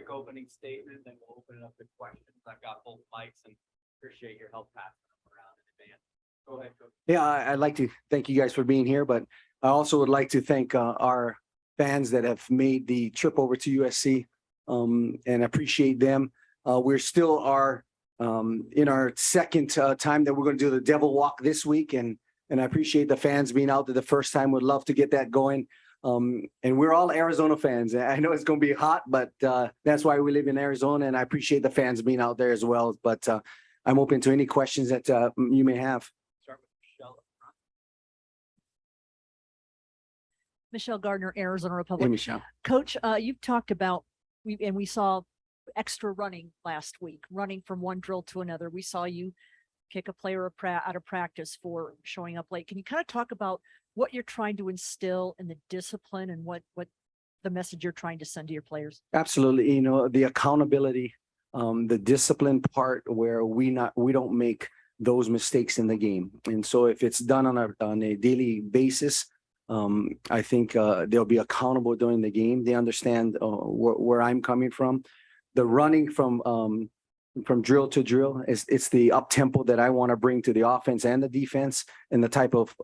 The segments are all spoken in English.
quick opening statement, then we'll open it up to questions. I've got both mics and appreciate your help passing them around in advance. Go ahead, Coach. Yeah, I'd like to thank you guys for being here, but I also would like to thank our fans that have made the trip over to USC and appreciate them. We're still in our second time that we're going to do the Devil Walk this week, and I appreciate the fans being out there the first time. Would love to get that going. And we're all Arizona fans. I know it's going to be hot, but that's why we live in Arizona, and I appreciate the fans being out there as well. But I'm open to any questions that you may have. Start with Michelle. Michelle Gardner, Arizona Hey, Republic. Michelle. Coach, you've talked about, we saw extra running last week, running from one drill to another. We saw you kick a player out of practice for showing up late. Can you kind of talk about what you're trying to instill in the discipline and what the message you're trying to send to your players? Absolutely. You know, the accountability, the discipline part where we don't make those mistakes in the game. And so if it's done on a daily basis, I think they'll be accountable during the game. They understand where I'm coming from. The running from drill to drill it's the up tempo that I want to bring to the offense and the defense, and the type of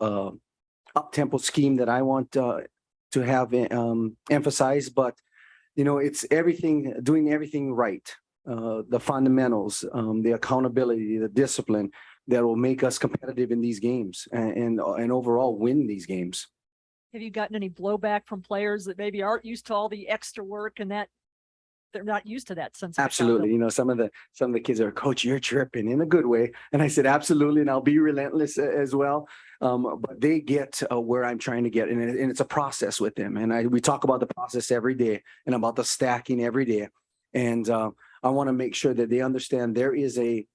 up tempo scheme that I want to have emphasized. But you know, it's everything, doing everything right. The fundamentals, the accountability, the discipline that will make us competitive in these games and overall win these games. Have you gotten any blowback from players that maybe aren't used to all the extra work and that they're not used to that sense of Absolutely. You know, some of the kids are, Coach, you're tripping, in a good way. And I said, absolutely. And I'll be relentless as well. But they get where I'm trying to get. And it's a process with them. And we talk about the process every day and about the stacking every day. And I want to make sure that they understand there is a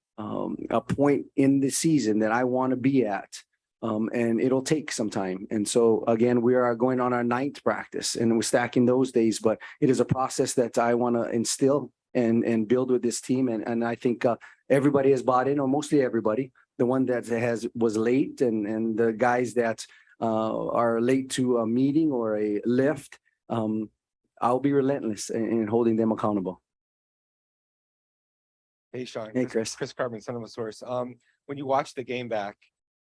point in the season that I want to be at. And it'll take some time. And so again, we are going on our 9th practice and we're stacking those days, but it is a process that I want to instill and build with this team. And I think everybody has bought in, or mostly everybody. The one that was late and the guys that are late to a meeting or a lift, I'll be relentless in holding them accountable. Hey, Shaun. Hey, Chris. Chris Carbon, son of a source. When you watched the game back,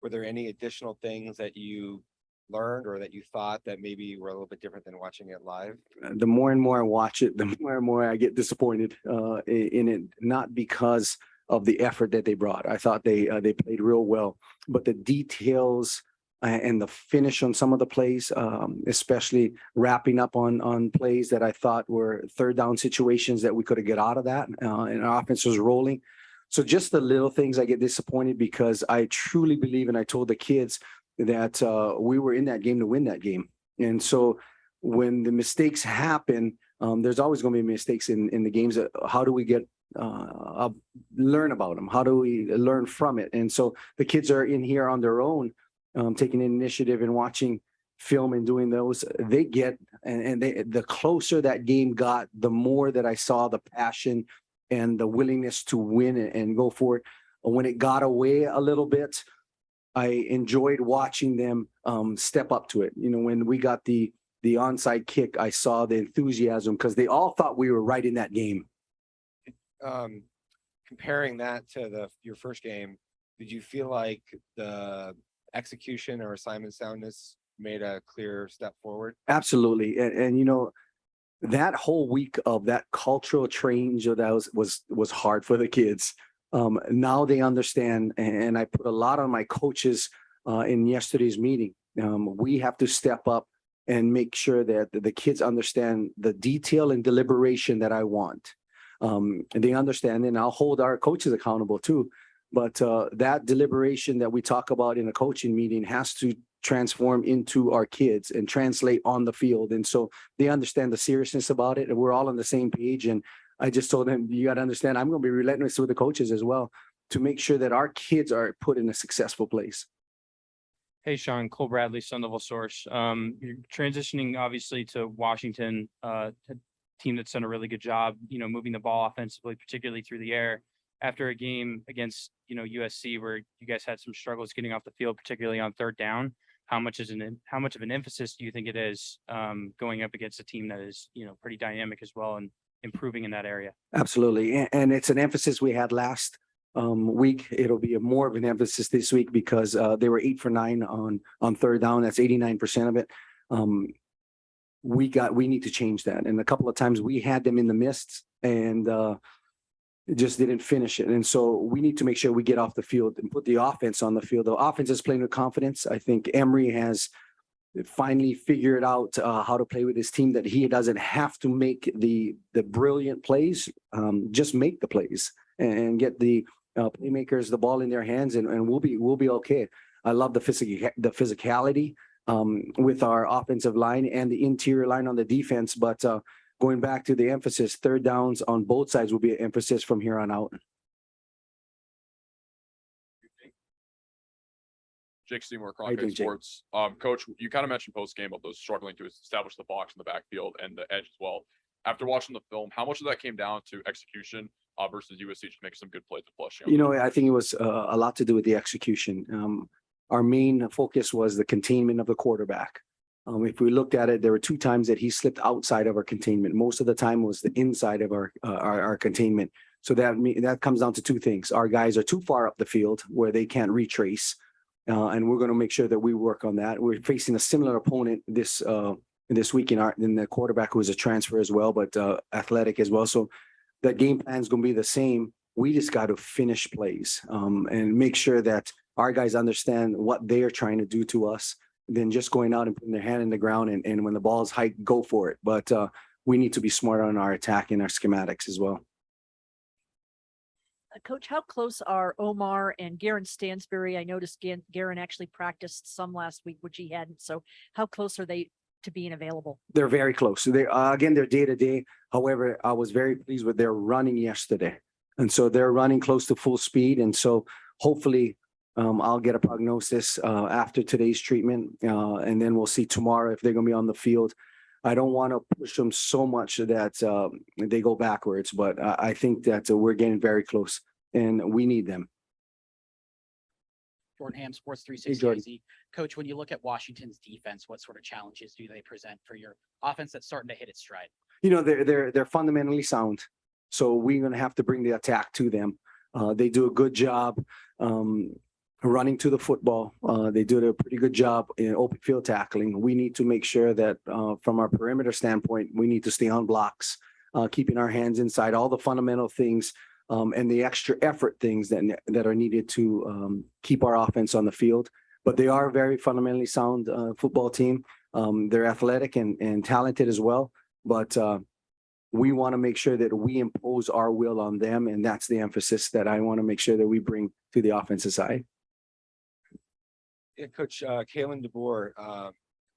were there any additional things that you learned or that you thought that maybe were a little bit different than watching it live? The more and more I watch it, the more and more I get disappointed in it, not because of the effort that they brought. I thought they played real well, but the details and the finish on some of the plays, especially wrapping up on plays that I thought were third down situations that we could have get out of that, and our offense was rolling. So just the little things I get disappointed, because I truly believe, and I told the kids that we were in that game to win that game. And so when the mistakes happen, there's always going to be mistakes in the games. How do we get learn about them? How do we learn from it? And so the kids are in here on their own, taking initiative and watching film and doing those. They get, and the closer that game got, the more that I saw the passion and the willingness to win and go for it. When it got away a little bit, I enjoyed watching them step up to it. You know, when we got the onside kick, I saw the enthusiasm because they all thought we were right in that game. Comparing that to your first game, did you feel like the execution or assignment soundness made a clear step forward? Absolutely. And you know, that whole week of that cultural change that was hard for the kids. Now they understand, and I put a lot on my coaches in yesterday's meeting. We have to step up and make sure that the kids understand the detail and deliberation that I want. And they understand, and I'll hold our coaches accountable too. But that deliberation that we talk about in a coaching meeting has to transform into our kids and translate on the field. And so they understand the seriousness about it, and we're all on the same page. And I just told them, you got to understand, I'm going to be relentless with the coaches as well to make sure that our kids are put in a successful place. Hey, Shaun, Cole Bradley, Sun Level Source. You're transitioning obviously to Washington, a team that's done a really good job, you know, moving the ball offensively, particularly through the air. After a game against, you know, USC, where you guys had some struggles getting off the field, particularly on third down, how much of an emphasis do you think it is going up against a team that is, you know, pretty dynamic as well, and improving in that area. Absolutely. And it's an emphasis we had last week. It'll be more of an emphasis this week because they were 8 for 9 on third down. That's 89% of it. We need to change that. And a couple of times we had them in the midst and just didn't finish it. And so we need to make sure we get off the field and put the offense on the field. The offense is playing with confidence. I think Emery has finally figured out how to play with his team, that he doesn't have to make the brilliant plays, just make the plays and get the playmakers the ball in their hands, and we'll be okay. I love the physicality with our offensive line and the interior line on the defense, but going back to the emphasis, third downs on both sides will be an emphasis from here on out. Jake Seymour, How you doing, Cronkite Jake? Sports. Coach, you kind of mentioned post game of those struggling to establish the box in the backfield and the edge as well. After watching the film, how much of that came down to execution versus USC just making some good plays to flush? You know, I think it was a lot to do with the execution. Our main focus was the containment of the quarterback. If we looked at it, there were 2 times that he slipped outside of our containment. Most of the time was the inside of our containment. So that comes down to 2 things. Our guys are too far up the field where they can't retrace. And we're going to make sure that we work on that. We're facing a similar opponent this week in the quarterback, who is a transfer as well, but athletic as well. So that game plan is going to be the same. We just got to finish plays and make sure that our guys understand what they are trying to do to us, than just going out and putting their hand in the ground and when the ball is high, go for it. But we need to be smart on our attack and our schematics as well. Coach, how close are Omar and Garen Stansberry? I noticed Garen actually practiced some last week, which he hadn't. So how close are they to being available? They're very close. They again, they're day to day. However, I was very pleased with their running yesterday. And so they're running close to full speed. And so hopefully I'll get a prognosis after today's treatment. And then we'll see tomorrow if they're going to be on the field. I don't want to push them so much that they go backwards, but I think that we're getting very close and we need them. Jordan Ham, Sports Hey, Jordan. 360. Coach, when you look at Washington's defense, what sort of challenges do they present for your offense that's starting to hit its stride? You know, they're fundamentally sound. So we're going to have to bring the attack to them. They do a good job running to the football. They do a pretty good job in open field tackling. We need to make sure that from our perimeter standpoint, we need to stay on blocks, keeping our hands inside, all the fundamental things and the extra effort things that are needed to keep our offense on the field. But they are a very fundamentally sound football team. They're athletic and talented as well. But we want to make sure that we impose our will on them. And that's the emphasis that I want to make sure that we bring to the offensive side. Yeah, Coach Kalen DeBoer,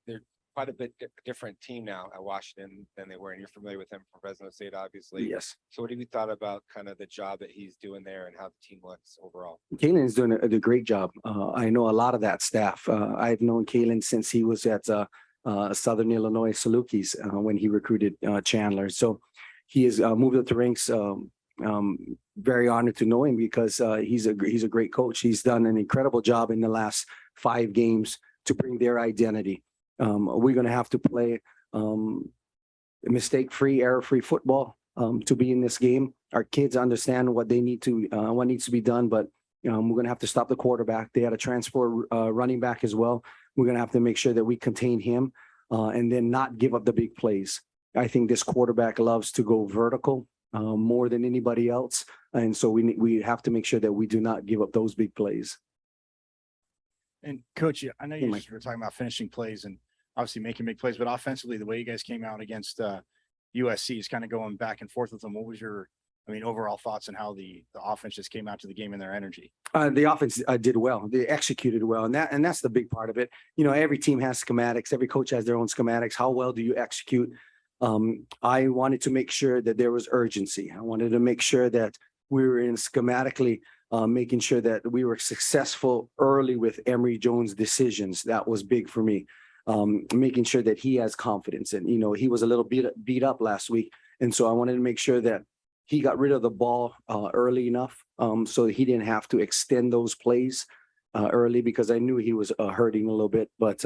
they're quite a bit different team now at Washington than they were, and you're familiar with him from Fresno State, obviously. Yes. So what have you thought about kind of the job that he's doing there and how the team looks overall? Kalen is doing a great job. I know a lot of that staff. I've known Kalen since he was at Southern Illinois Salukis when he recruited Chandler. So he has moved up the ranks. Very honored to know him because he's a great coach. He's done an incredible job in the last 5 games to bring their identity. We're going to have to play mistake-free, error-free football to be in this game. Our kids understand what needs to be done, but we're going to have to stop the quarterback. They had a transfer running back as well. We're going to have to make sure that we contain him and then not give up the big plays. I think this quarterback loves to go vertical more than anybody else. And so we have to make sure that we do not give up those big plays. And Coach, I know you Mike. were talking about finishing plays and obviously making big plays, but offensively, the way you guys came out against USC is kind of going back and forth with them. What was your, overall thoughts on how the offense just came out to the game and their energy? The offense did well. They executed well, and that's the big part of it. You know, every team has schematics. Every coach has their own schematics. How well do you execute? I wanted to make sure that there was urgency. I wanted to make sure that we were in schematically making sure that we were successful early with Emory Jones' decisions. That was big for me. Making sure that he has confidence, and he was a little beat up last week, and so I wanted to make sure that he got rid of the ball early enough so that he didn't have to extend those plays early, because I knew he was hurting a little bit. But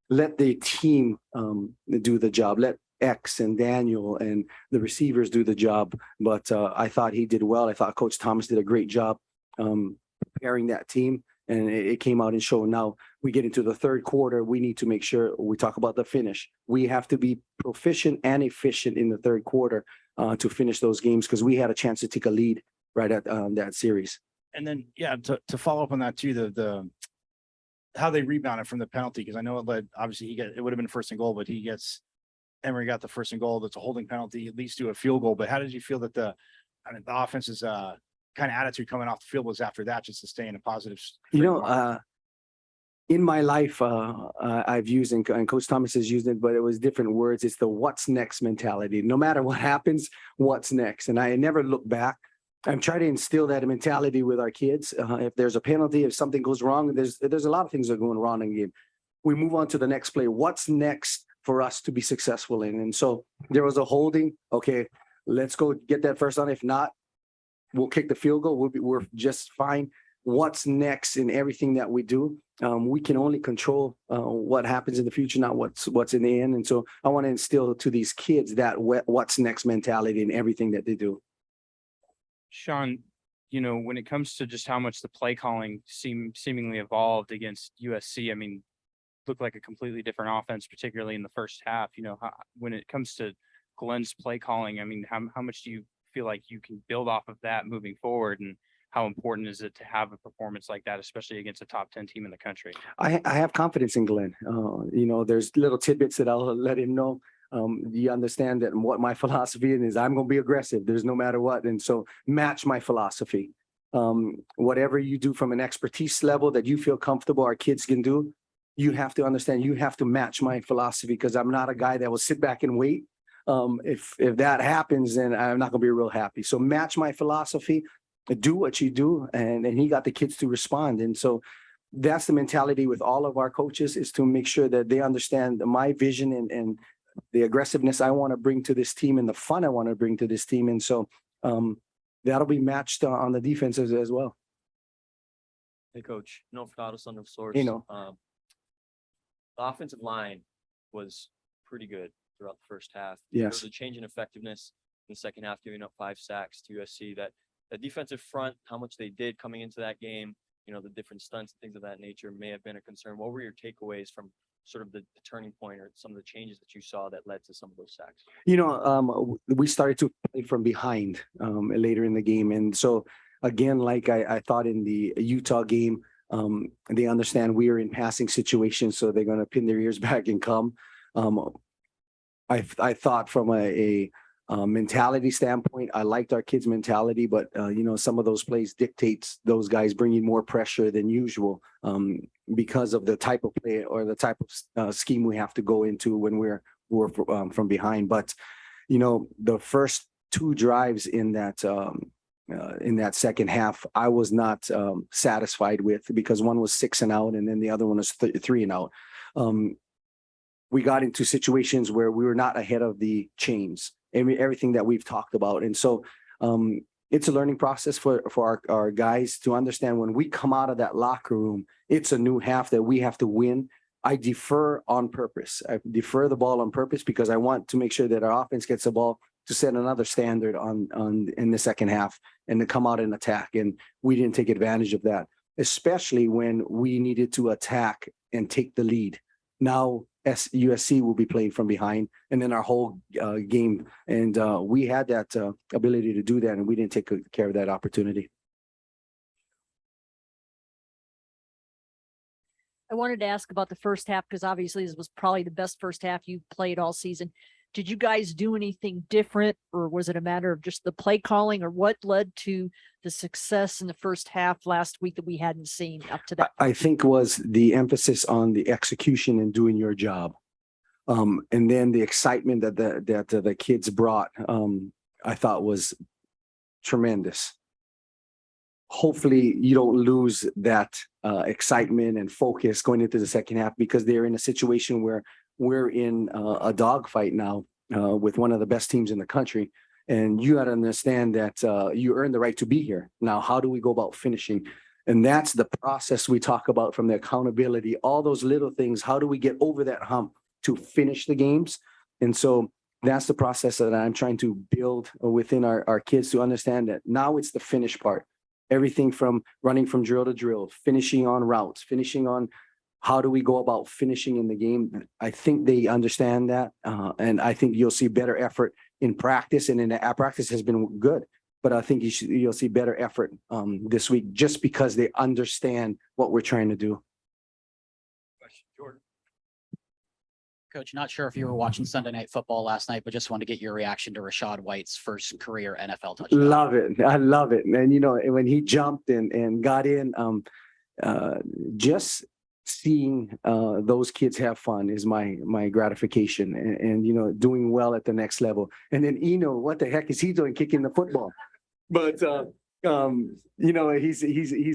let the team do the job. Let X and Daniel and the receivers do the job. But I thought he did well. I thought Coach Thomas did a great job preparing that team, and it came out and showed. Now we get into the third quarter. We need to make sure we talk about the finish. We have to be proficient and efficient in the third quarter to finish those games, because we had a chance to take a lead right at that series. And then, yeah, to follow up on that too, the how they rebounded from the penalty, because I know it led, obviously it would have been first and goal, but Emory got the first and goal. That's a holding penalty. It leads to a field goal. But how did you feel that the offense's kind of attitude coming off the field was after that, just to stay in a positive? In my life, I've used, and Coach Thomas has used it, but it was different words. It's the what's next mentality. No matter what happens, what's next? And I never look back. I'm trying to instill that mentality with our kids. If there's a penalty, if something goes wrong, there's a lot of things that are going wrong in the game. We move on to the next play. What's next for us to be successful in? And so there was a holding. Okay, let's go get that first down. If not, we'll kick the field goal. We're just fine. What's next in everything that we do? We can only control what happens in the future, not what's in the end. And so I want to instill to these kids that what's next mentality in everything that they do. Shaun, when it comes to just how much the play calling seemingly evolved against USC, I mean, looked like a completely different offense, particularly in the first half. When it comes to Glenn's play calling, I mean, how much do you feel like you can build off of that moving forward, and how important is it to have a performance like that, especially against a top 10 team in the country? I have confidence in Glenn. There's little tidbits that I'll let him know. You understand that what my philosophy is, I'm going to be aggressive. There's no matter what. And so match my philosophy. Whatever you do from an expertise level that you feel comfortable our kids can do, you have to understand, you have to match my philosophy, because I'm not a guy that will sit back and wait. If that happens, then I'm not going to be real happy. So match my philosophy, do what you do. And he got the kids to respond. And so that's the mentality with all of our coaches, is to make sure that they understand my vision and the aggressiveness I want to bring to this team and the fun I want to bring to this team. And so that'll be matched on the defenses as well. Hey, Coach, no Furtado, son of Source. The offensive line was pretty good throughout the first half. There Yes. was a change in effectiveness in the second half, giving up 5 sacks to USC. That the defensive front, how much they did coming into that game, the different stunts and things of that nature may have been a concern. What were your takeaways from sort of the turning point or some of the changes that you saw that led to some of those sacks? We started to play from behind later in the game. And so again, like I thought in the Utah game, they understand we are in passing situations, so they're going to pin their ears back and come. I thought from a mentality standpoint, I liked our kids' mentality, but some of those plays dictates those guys bringing more pressure than usual because of the type of play or the type of scheme we have to go into when we're from behind. But the first 2 drives in that second half, I was not satisfied with, because one was 6 and out, and then the other one was 3 and out. We got into situations where we were not ahead of the chains. Everything that we've talked about. And so it's a learning process for our guys to understand when we come out of that locker room, it's a new half that we have to win. I defer on purpose. I defer the ball on purpose because I want to make sure that our offense gets the ball to set another standard in the second half and to come out and attack. And we didn't take advantage of that, especially when we needed to attack and take the lead. Now USC will be playing from behind, and then our whole game. And we had that ability to do that, and we didn't take care of that opportunity. I wanted to ask about the first half, because obviously this was probably the best first half you've played all season. Did you guys do anything different, or was it a matter of just the play calling, or what led to the success in the first half last week that we hadn't seen up to that? I think was the emphasis on the execution and doing your job. And then the excitement that the kids brought, I thought was tremendous. Hopefully you don't lose that excitement and focus going into the second half, because they're in a situation where we're in a dogfight now with one of the best teams in the country. And you got to understand that you earn the right to be here. Now, how do we go about finishing? And that's the process we talk about, from the accountability, all those little things. How do we get over that hump to finish the games? And so that's the process that I'm trying to build within our kids to understand that now it's the finish part. Everything from running from drill to drill, finishing on routes, finishing on how do we go about finishing in the game. I think they understand that. And I think you'll see better effort in practice, and in the practice has been good. But I think you'll see better effort this week just because they understand what we're trying to do. Coach, not sure if you were watching Sunday Night Football last night, but just wanted to get your reaction to Rashad White's first career NFL touchdown. Love it. I love it. And, when he jumped and got in, just seeing those kids have fun is my gratification, and doing well at the next level. And then what the heck is he doing kicking the football? But he's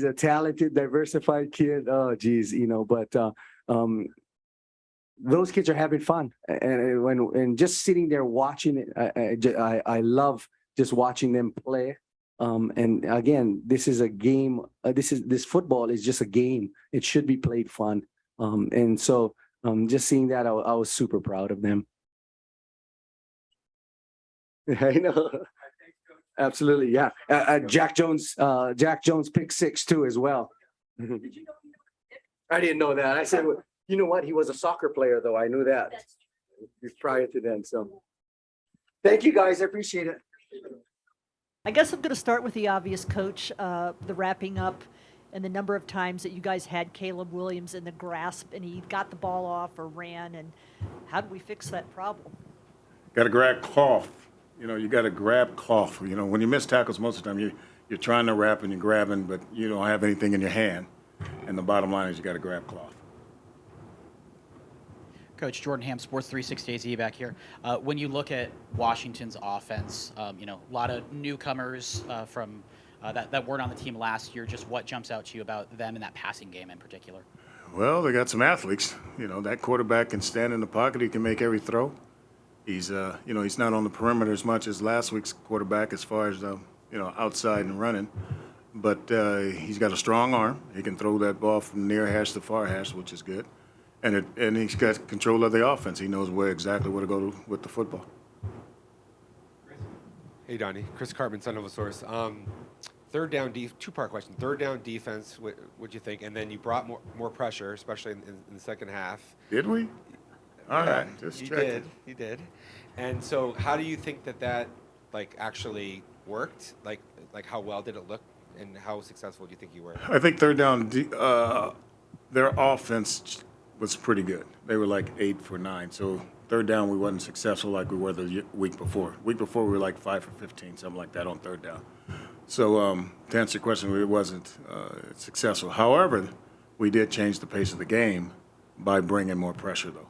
a talented, diversified kid. Oh geez, those kids are having fun, and just sitting there watching it, I love just watching them play. And again, this is a game. This football is just a game. It should be played fun. And so just seeing that, I was super proud of them. I know. Absolutely, yeah. Jack Jones pick 6 too as well. I didn't know that. I said, well, you know what? He was a soccer player, though. I knew that prior to then. So, thank you guys. I appreciate it. I guess I'm going to start with the obvious, Coach, the wrapping up and the number of times that you guys had Caleb Williams in the grasp and he got the ball off or ran. And how do we fix that problem? Got to grab cloth. You got to grab cloth. When you miss tackles, most of the time you're trying to wrap and you're grabbing, but you don't have anything in your hand. And the bottom line is you got to grab cloth. Coach Jordan Ham, Sports 360 AZ back here. When you look at Washington's offense, a lot of newcomers from that weren't on the team last year. Just what jumps out to you about them in that passing game in particular? Well, they got some athletes. That quarterback can stand in the pocket. He can make every throw. He's, he's not on the perimeter as much as last week's quarterback as far as, outside and running. But he's got a strong arm. He can throw that ball from near hash to far hash, which is good. And he's got control of the offense. He knows exactly where to go with the football. Hey, Donnie. Chris Cartman, Son of a Source. Third down, two-part question. Third down defense, what'd you think? And then you brought more pressure, especially in the second half. Did we? All right, just you checking. You did. And so how do you think that actually worked? Like how well did it look, and how successful do you think you were? I think third down, their offense was pretty good. They were like 8 for 9. So third down, we wasn't successful like we were the week before. Week before, we were like 5 for 15, something like that on third down. So to answer your question, it wasn't successful. However, we did change the pace of the game by bringing more pressure, though.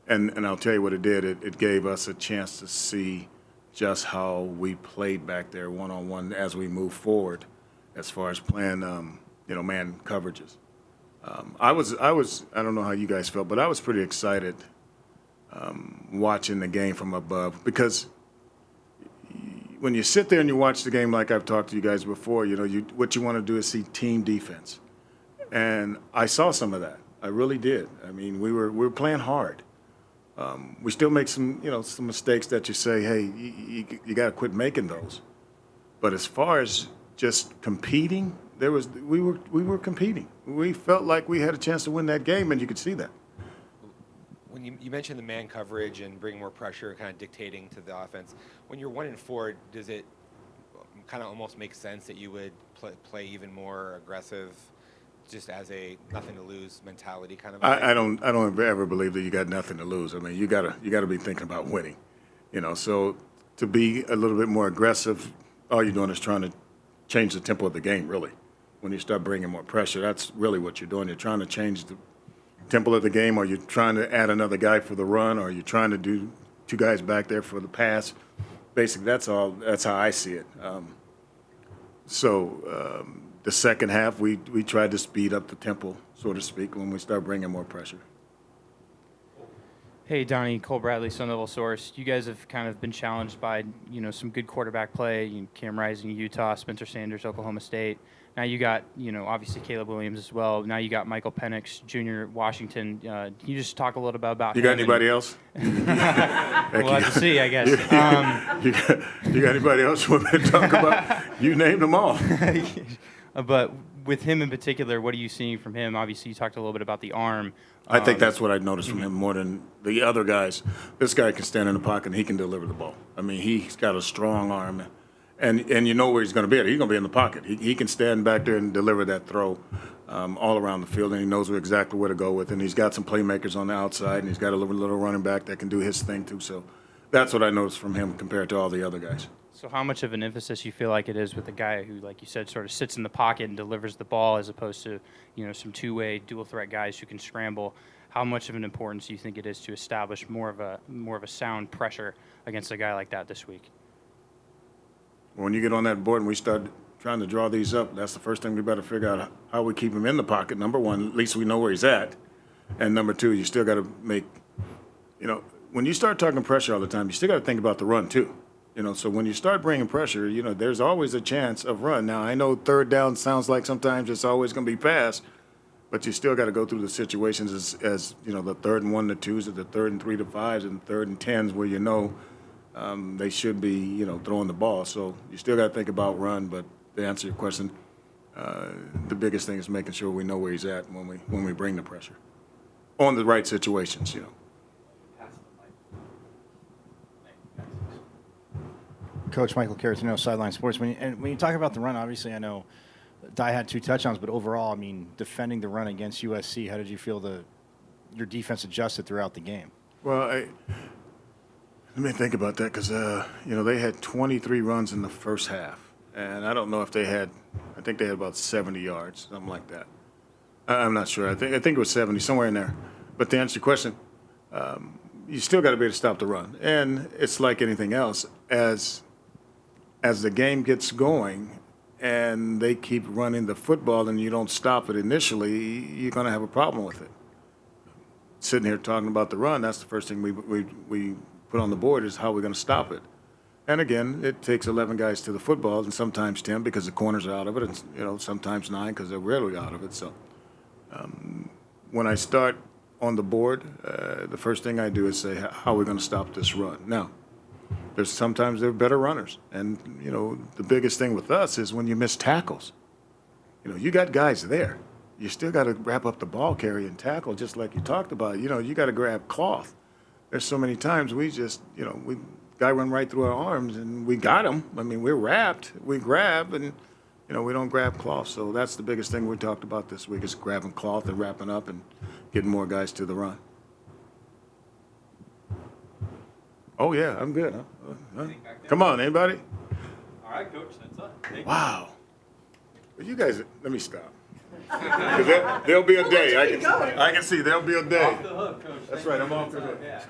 And I'll tell you what it did. It gave us a chance to see just how we played back there one-on-one as we move forward as far as playing, man coverages. I don't know how you guys felt, but I was pretty excited watching the game from above, because when you sit there and you watch the game, like I've talked to you guys before, what you want to do is see team defense. And I saw some of that. I really did. I mean, we were playing hard. We still make some mistakes that you say, hey, you got to quit making those. But as far as just competing, we were competing. We felt like we had a chance to win that game, and you could see that. When you mentioned the man coverage and bringing more pressure, kind of dictating to the offense, when you're 1-4, does it kind of almost make sense that you would play even more aggressive, just as a nothing to lose mentality kind of? I don't ever believe that you got nothing to lose. I mean, you gotta be thinking about winning, So to be a little bit more aggressive, all you're doing is trying to change the tempo of the game, really. When you start bringing more pressure, that's really what you're doing. You're trying to change the tempo of the game, or you're trying to add another guy for the run, or you're trying to do 2 guys back there for the pass. Basically, that's all. That's how I see it. The second half, we tried to speed up the tempo, so to speak, when we start bringing more pressure. Hey, Donnie, Cole Bradley, Sun Devil Source. You guys have kind of been challenged by, some good quarterback play. Cam Rising, Utah, Spencer Sanders, Oklahoma State. Now you got, obviously Caleb Williams as well. Now you got Michael Penix Jr. at Washington. Can you just talk a little bit about You got him anybody else? We'll have to see, I guess. You got anybody else you want me to talk about? You named them all. But with him in particular, what are you seeing from him? Obviously, you talked a little bit about the arm. I think that's what I noticed from him more than the other guys. This guy can stand in the pocket and he can deliver the ball. I mean, he's got a strong arm, and you know where he's going to be at. He's going to be in the pocket. He can stand back there and deliver that throw all around the field, and he knows exactly where to go with it. And he's got some playmakers on the outside, and he's got a little running back that can do his thing too. So that's what I noticed from him compared to all the other guys. So how much of an emphasis you feel like it is with a guy who, like you said, sort of sits in the pocket and delivers the ball as opposed to, some two-way dual threat guys who can scramble? How much of an importance do you think it is to establish more of a sound pressure against a guy like that this week? When you get on that board and we start trying to draw these up, that's the first thing we better figure out how we keep him in the pocket. Number one, at least we know where he's at. And number two, you still got to make, when you start talking pressure all the time, you still got to think about the run too. So when you start bringing pressure, there's always a chance of run. Now, I know third down sounds like sometimes it's always going to be pass, but you still got to go through the situations as the 3rd and 1 to 2s, or the 3rd and 3 to 5s, and 3rd and 10s where they should be, throwing the ball. So you still got to think about run, but to answer your question, the biggest thing is making sure we know where he's at when we bring the pressure on the right situations, Coach Michael Caratino, Sideline Sports. When you talk about the run, obviously I know Dye had 2 touchdowns, but overall, I mean, defending the run against USC, how did you feel your defense adjusted throughout the game? Well, let me think about that because, they had 23 runs in the first half. And I don't know if I think they had about 70 yards, something like that. I'm not sure. I think it was 70, somewhere in there. But to answer your question, you still got to be able to stop the run. And it's like anything else. As the game gets going and they keep running the football and you don't stop it initially, you're going to have a problem with it. Sitting here talking about the run, that's the first thing we put on the board is how we're going to stop it. And again, it takes 11 guys to the football, and sometimes 10 because the corners are out of it, and sometimes 9 because they're really out of it. So when I start on the board, the first thing I do is say, how are we going to stop this run? Now, sometimes they're better runners, and the biggest thing with us is when you miss tackles. You got guys there. You still got to wrap up the ball carry and tackle, just like you talked about. You got to grab cloth. There's so many times we just, guy run right through our arms and we got him. I mean, we're wrapped, we grab, and we don't grab cloth. So that's the biggest thing we talked about this week is grabbing cloth and wrapping up and getting more guys to the run. Oh yeah, I'm good. Huh? Come on, anybody? All right, Coach, that's it. Thank you. Wow. But you guys, let me stop. 'Cause there'll be a day. I can see there'll be a day. Off the hook, Coach. That's Thank right, you. I'm off the hook. Yeah.